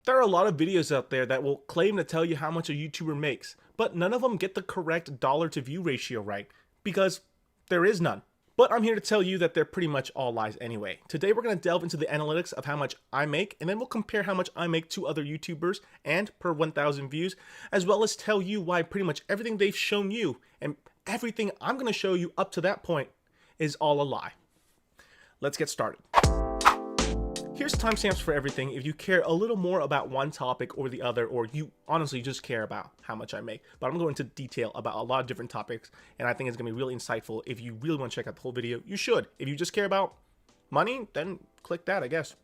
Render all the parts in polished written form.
There are a lot of videos out there that will claim to tell you how much a YouTuber makes, but none of them get the correct dollar to view ratio right, because there is none. But I'm here to tell you that they're pretty much all lies anyway. Today we're going to delve into the analytics of how much I make, and then we'll compare how much I make to other YouTubers and per 1,000 views, as well as tell you why pretty much everything they've shown you and everything I'm going to show you up to that point is all a lie. Let's get started. Here's timestamps for everything if you care a little more about one topic or the other, or you honestly just care about how much I make. But I'm going into detail about a lot of different topics, and I think it's going to be really insightful. If you really want to check out the whole video, you should. If you just care about money, then click that, I guess.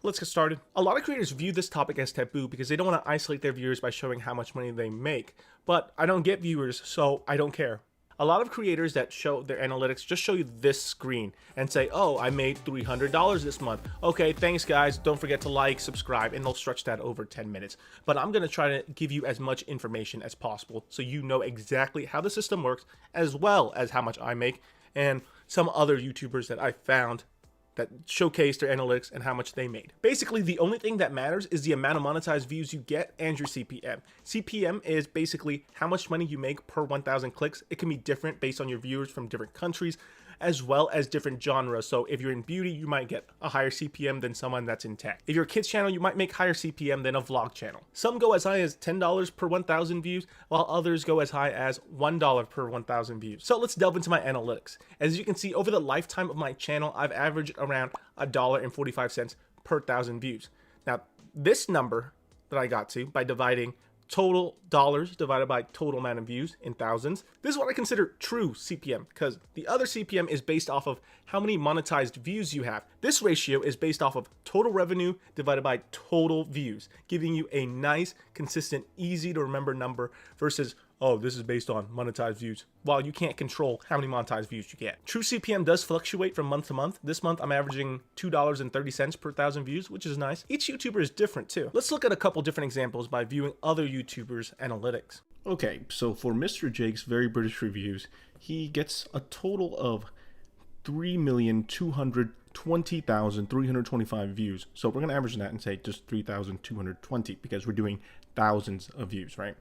Let's get started. A lot of creators view this topic as taboo because they don't want to isolate their viewers by showing how much money they make. But I don't get viewers, so I don't care. A lot of creators that show their analytics just show you this screen and say, oh, I made $300 this month. Okay, thanks guys. Don't forget to like, subscribe, and they'll stretch that over 10 minutes. But I'm going to try to give you as much information as possible so you know exactly how the system works, as well as how much I make and some other YouTubers that I found that showcase their analytics and how much they made. Basically, the only thing that matters is the amount of monetized views you get and your CPM. CPM is basically how much money you make per 1,000 clicks. It can be different based on your viewers from different countries, as well as different genres. So if you're in beauty, you might get a higher CPM than someone that's in tech. If you're a kids channel, you might make higher CPM than a vlog channel. Some go as high as $10 per 1,000 views, while others go as high as $1 per 1,000 views. So let's delve into my analytics. As you can see, over the lifetime of my channel, I've averaged around $1.45 per 1,000 views. Now, this number that I got to by dividing total dollars divided by total amount of views in thousands. This is what I consider true CPM, because the other CPM is based off of how many monetized views you have. This ratio is based off of total revenue divided by total views, giving you a nice, consistent, easy to remember number versus, oh, this is based on monetized views. While you can't control how many monetized views you get. True CPM does fluctuate from month to month. This month I'm averaging $2.30 per 1,000 views, which is nice. Each YouTuber is different too. Let's look at a couple different examples by viewing other YouTubers' analytics. Okay, so for Mr. Jake's Very British Reviews, he gets a total of 3,220,325 views. So we're gonna average that and say just 3,220 because we're doing thousands of views, right?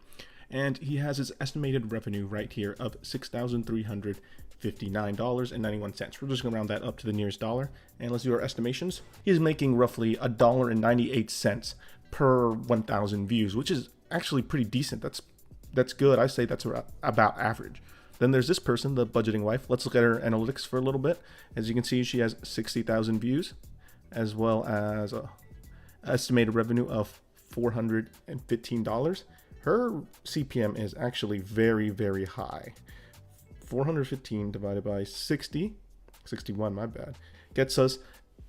And he has his estimated revenue right here of $6,359.91. We're just gonna round that up to the nearest dollar, and let's do our estimations. He's making roughly $1.98 per 1,000 views, which is actually pretty decent. That's good. I say that's about average. Then there's this person, the budgeting wife. Let's look at her analytics for a little bit. As you can see, she has 60,000 views, as well as a estimated revenue of $415. Her CPM is actually very, very high. 415 divided by 61, my bad, gets us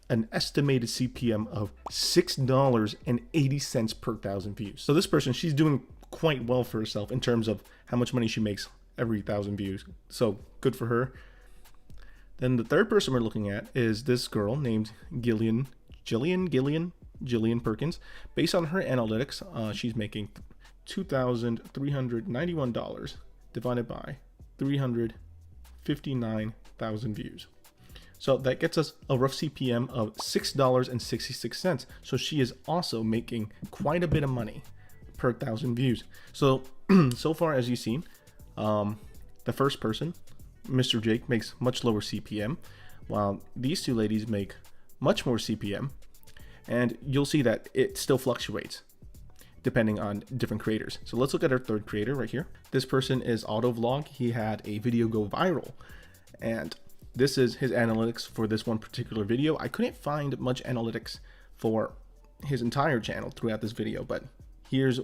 an estimated CPM of $6.80 per 1,000 views. So this person, she's doing quite well for herself in terms of how much money she makes every 1,000 views. So good for her. Then the third person we're looking at is this girl named Jillian Perkins. Based on her analytics, she's making $2,391 divided by 359,000 views. So that gets us a rough CPM of $6.66. So she is also making quite a bit of money per 1,000 views. So, so far as you've seen, the first person, Mr. Jake, makes much lower CPM, while these two ladies make much more CPM. And you'll see that it still fluctuates depending on different creators. So let's look at our third creator right here. This person is Autovlog. He had a video go viral, and this is his analytics for this one particular video. I couldn't find much analytics for his entire channel throughout this video, but here's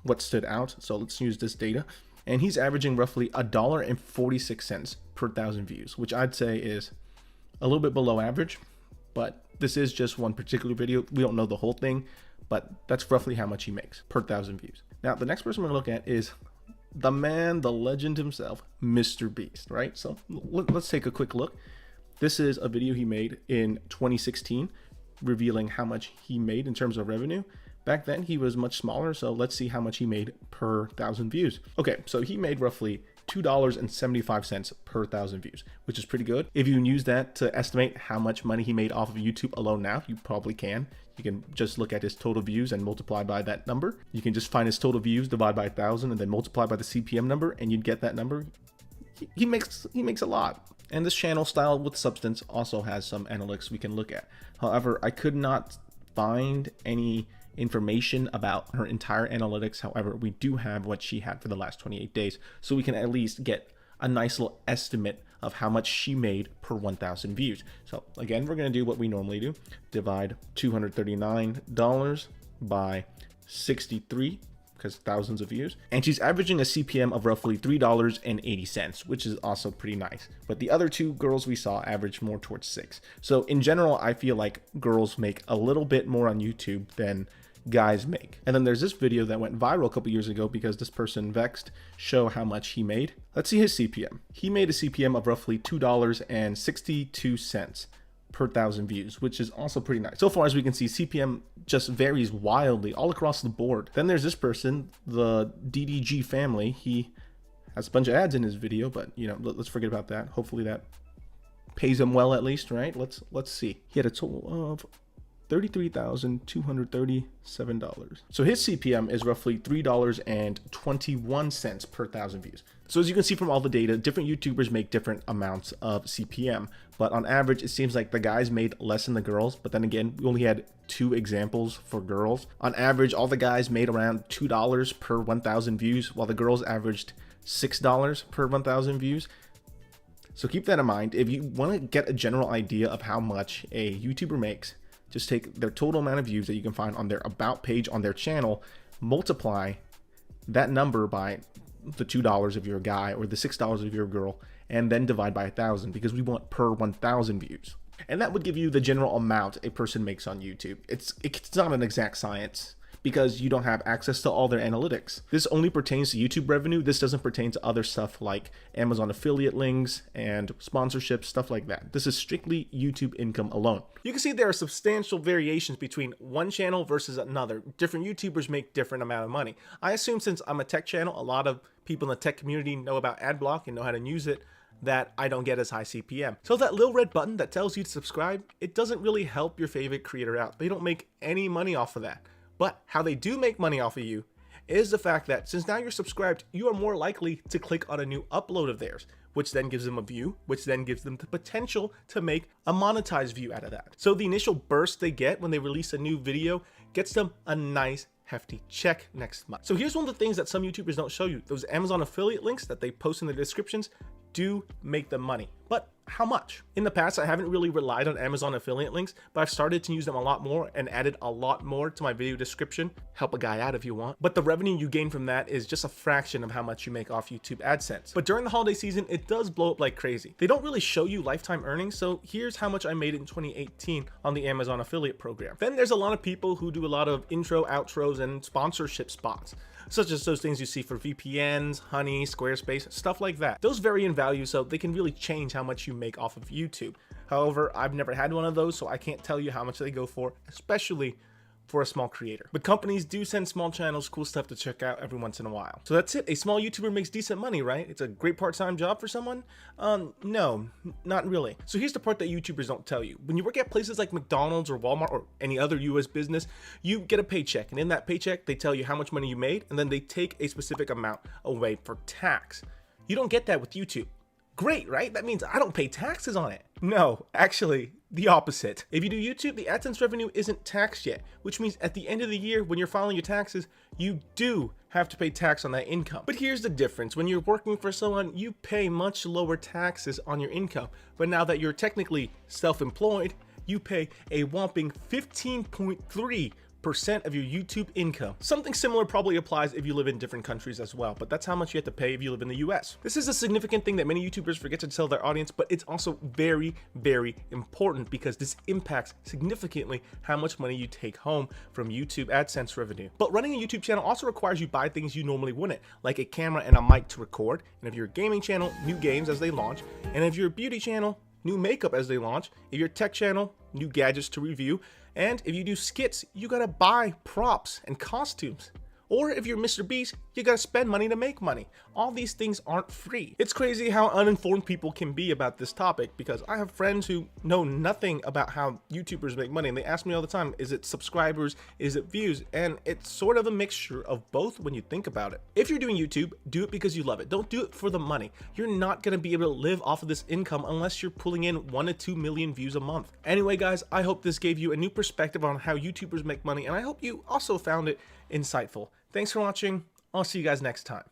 what stood out. So let's use this data. And he's averaging roughly $1.46 per 1,000 views, which I'd say is a little bit below average, but this is just one particular video. We don't know the whole thing, but that's roughly how much he makes per 1,000 views. Now, the next person we're gonna look at is the man, the legend himself, Mr. Beast, right? So let's take a quick look. This is a video he made in 2016, revealing how much he made in terms of revenue. Back then, he was much smaller, so let's see how much he made per 1,000 views. Okay, so he made roughly $2.75 per 1,000 views, which is pretty good. If you can use that to estimate how much money he made off of YouTube alone now, you probably can. You can just look at his total views and multiply by that number. You can just find his total views, divide by 1,000, and then multiply by the CPM number, and you'd get that number. He makes a lot. And this channel, Style with Substance, also has some analytics we can look at. However, I could not find any information about her entire analytics. However, we do have what she had for the last 28 days, so we can at least get a nice little estimate of how much she made per 1,000 views. So again, we're going to do what we normally do. Divide $239 by 63, because thousands of views. And she's averaging a CPM of roughly $3.80, which is also pretty nice. But the other two girls we saw averaged more towards $6. So in general, I feel like girls make a little bit more on YouTube than guys make. And then there's this video that went viral a couple years ago because this person vexed show how much he made. Let's see his CPM. He made a CPM of roughly $2.62 per 1,000 views, which is also pretty nice. So far as we can see, CPM just varies wildly all across the board. Then there's this person, the DDG family. He has a bunch of ads in his video, but you know, let's forget about that. Hopefully that pays him well at least, right? Let's see. He had a total of $33,237. So his CPM is roughly $3.21 per 1,000 views. So as you can see from all the data, different YouTubers make different amounts of CPM, but on average, it seems like the guys made less than the girls. But then again, we only had 2 examples for girls. On average, all the guys made around $2 per 1,000 views, while the girls averaged $6 per 1,000 views. So keep that in mind. If you want to get a general idea of how much a YouTuber makes, just take their total amount of views that you can find on their about page on their channel, multiply that number by the $2 if you're a guy or the $6 if you're a girl, and then divide by 1,000 because we want per 1,000 views. And that would give you the general amount a person makes on YouTube. It's not an exact science because you don't have access to all their analytics. This only pertains to YouTube revenue. This doesn't pertain to other stuff like Amazon affiliate links and sponsorships, stuff like that. This is strictly YouTube income alone. You can see there are substantial variations between one channel versus another. Different YouTubers make different amount of money. I assume since I'm a tech channel, a lot of people in the tech community know about ad block and know how to use it, that I don't get as high CPM. So that little red button that tells you to subscribe, it doesn't really help your favorite creator out. They don't make any money off of that. But how they do make money off of you is the fact that since now you're subscribed, you are more likely to click on a new upload of theirs, which then gives them a view, which then gives them the potential to make a monetized view out of that. So the initial burst they get when they release a new video gets them a nice hefty check next month. So here's one of the things that some YouTubers don't show you. Those Amazon affiliate links that they post in the descriptions do make them money, but how much? In the past, I haven't really relied on Amazon affiliate links, but I've started to use them a lot more and added a lot more to my video description. Help a guy out if you want. But the revenue you gain from that is just a fraction of how much you make off YouTube AdSense. But during the holiday season, it does blow up like crazy. They don't really show you lifetime earnings, so here's how much I made in 2018 on the Amazon affiliate program. Then there's a lot of people who do a lot of intro, outros, and sponsorship spots, such as those things you see for VPNs, Honey, Squarespace, stuff like that. Those vary in value, so they can really change how much you make off of YouTube. However, I've never had one of those, so I can't tell you how much they go for, especially for a small creator. But companies do send small channels cool stuff to check out every once in a while. So that's it. A small YouTuber makes decent money, right? It's a great part-time job for someone? No, not really. So here's the part that YouTubers don't tell you. When you work at places like McDonald's or Walmart or any other US business, you get a paycheck, and in that paycheck, they tell you how much money you made, and then they take a specific amount away for tax. You don't get that with YouTube. Great, right? That means I don't pay taxes on it. No, actually, the opposite. If you do YouTube, the AdSense revenue isn't taxed yet, which means at the end of the year, when you're filing your taxes, you do have to pay tax on that income. But here's the difference. When you're working for someone, you pay much lower taxes on your income. But now that you're technically self-employed, you pay a whopping 15.3% of your YouTube income. Something similar probably applies if you live in different countries as well, but that's how much you have to pay if you live in the US. This is a significant thing that many YouTubers forget to tell their audience, but it's also very, very important because this impacts significantly how much money you take home from YouTube AdSense revenue. But running a YouTube channel also requires you buy things you normally wouldn't, like a camera and a mic to record, and if you're a gaming channel, new games as they launch, and if you're a beauty channel, new makeup as they launch, if you're a tech channel, new gadgets to review, and if you do skits, you gotta buy props and costumes. Or if you're Mr. Beast, you gotta spend money to make money. All these things aren't free. It's crazy how uninformed people can be about this topic, because I have friends who know nothing about how YouTubers make money, and they ask me all the time, is it subscribers, is it views? And it's sort of a mixture of both when you think about it. If you're doing YouTube, do it because you love it. Don't do it for the money. You're not gonna be able to live off of this income unless you're pulling in 1 to 2 million views a month. Anyway guys, I hope this gave you a new perspective on how YouTubers make money, and I hope you also found it insightful. Thanks for watching. I'll see you guys next time.